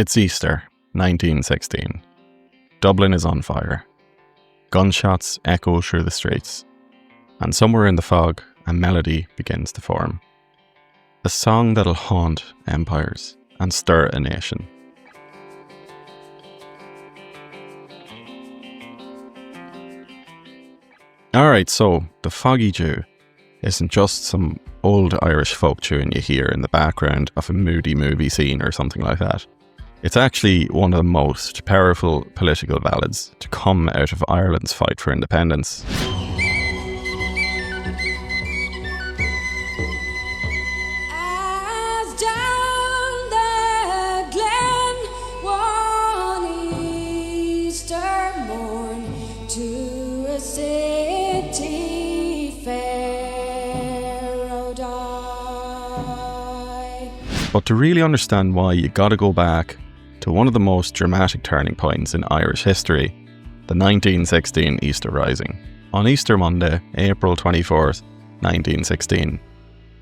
It's Easter, 1916. Dublin is on fire. Gunshots echo through the streets. And somewhere in the fog, a melody begins to form. A song that'll haunt empires and stir a nation. Alright, so the Foggy Dew isn't just some old Irish folk tune you hear in the background of a moody movie scene or something like that. It's actually one of the most powerful political ballads to come out of Ireland's fight for independence. But to really understand why, you gotta go back to one of the most dramatic turning points in Irish history, the 1916 Easter Rising. On Easter Monday, April 24th, 1916,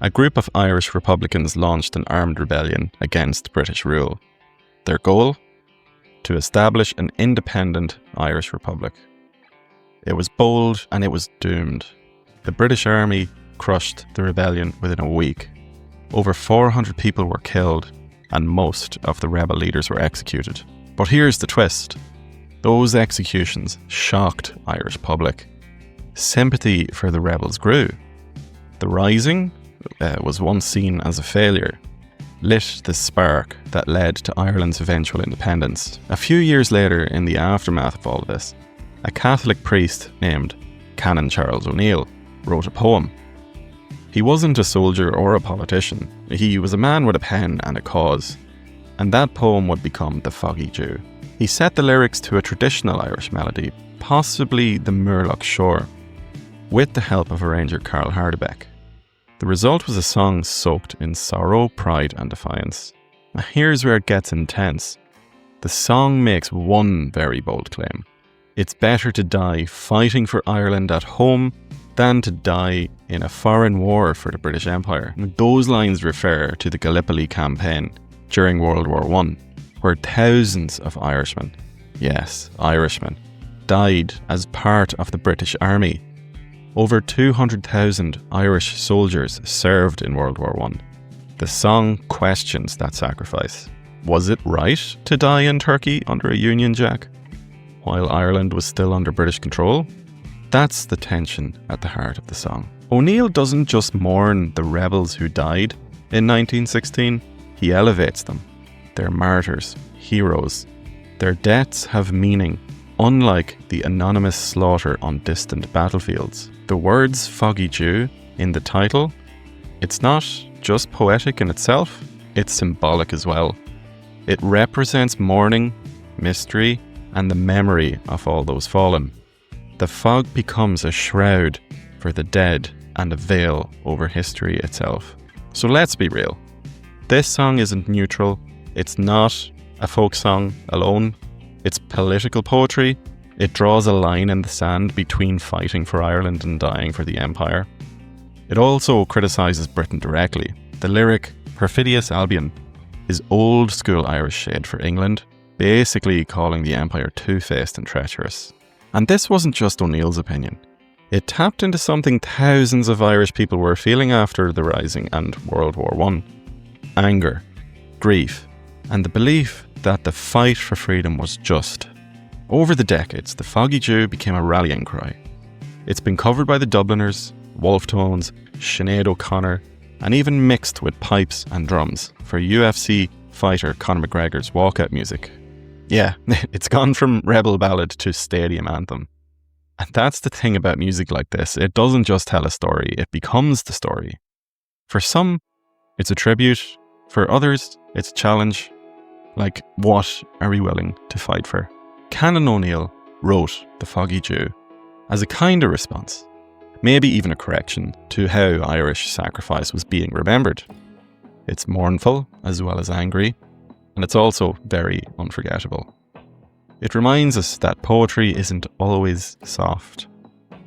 a group of Irish Republicans launched an armed rebellion against British rule. Their goal? To establish an independent Irish Republic. It was bold and it was doomed. The British Army crushed the rebellion within a week. Over 400 people were killed, and most of the rebel leaders were executed. But here's the twist. Those executions shocked Irish public. Sympathy for the rebels grew. The Rising was once seen as a failure, lit the spark that led to Ireland's eventual independence. A few years later, in the aftermath of all of this, a Catholic priest named Canon Charles O'Neill wrote a poem. He wasn't a soldier or a politician. He was a man with a pen and a cause. And that poem would become the Foggy Dew. He set the lyrics to a traditional Irish melody, possibly the Murloch Shore, with the help of arranger Carl Hardebeck. The result was a song soaked in sorrow, pride and defiance. Now here's where it gets intense. The song makes one very bold claim. It's better to die fighting for Ireland at home than to die in a foreign war for the British Empire. Those lines refer to the Gallipoli campaign during World War I, where thousands of Irishmen, yes, Irishmen, died as part of the British Army. Over 200,000 Irish soldiers served in World War I. The song questions that sacrifice. Was it right to die in Turkey under a Union Jack, while Ireland was still under British control? That's the tension at the heart of the song. O'Neill doesn't just mourn the rebels who died in 1916, he elevates them. They're martyrs, heroes. Their deaths have meaning, unlike the anonymous slaughter on distant battlefields. The words Foggy Dew in the title, it's not just poetic in itself, it's symbolic as well. It represents mourning, mystery, and the memory of all those fallen. The fog becomes a shroud for the dead and a veil over history itself. So let's be real. This song isn't neutral. It's not a folk song alone. It's political poetry. It draws a line in the sand between fighting for Ireland and dying for the Empire. It also criticises Britain directly. The lyric, Perfidious Albion, is old school Irish shade for England, basically calling the Empire two-faced and treacherous. And this wasn't just O'Neill's opinion. It tapped into something thousands of Irish people were feeling after the Rising and World War I. Anger, grief, and the belief that the fight for freedom was just. Over the decades, the Foggy Dew became a rallying cry. It's been covered by the Dubliners, Wolf Tones, Sinéad O'Connor, and even mixed with pipes and drums for UFC fighter Conor McGregor's walkout music. Yeah, it's gone from rebel ballad to stadium anthem. And that's the thing about music like this. It doesn't just tell a story, it becomes the story. For some, it's a tribute. For others, it's a challenge. Like, what are we willing to fight for? Canon O'Neill wrote the Foggy Dew as a kind of response, maybe even a correction to how Irish sacrifice was being remembered. It's mournful as well as angry, and it's also very unforgettable. It reminds us that poetry isn't always soft.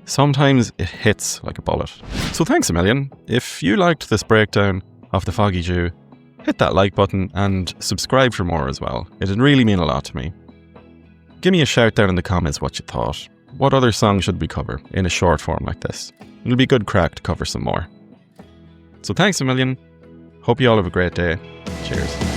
Sometimes it hits like a bullet. So thanks a million. If you liked this breakdown of the Foggy Dew, hit that like button and subscribe for more as well. It'd really mean a lot to me. Give me a shout down in the comments what you thought. What other songs should we cover in a short form like this? It'll be good crack to cover some more. So thanks a million. Hope you all have a great day. Cheers.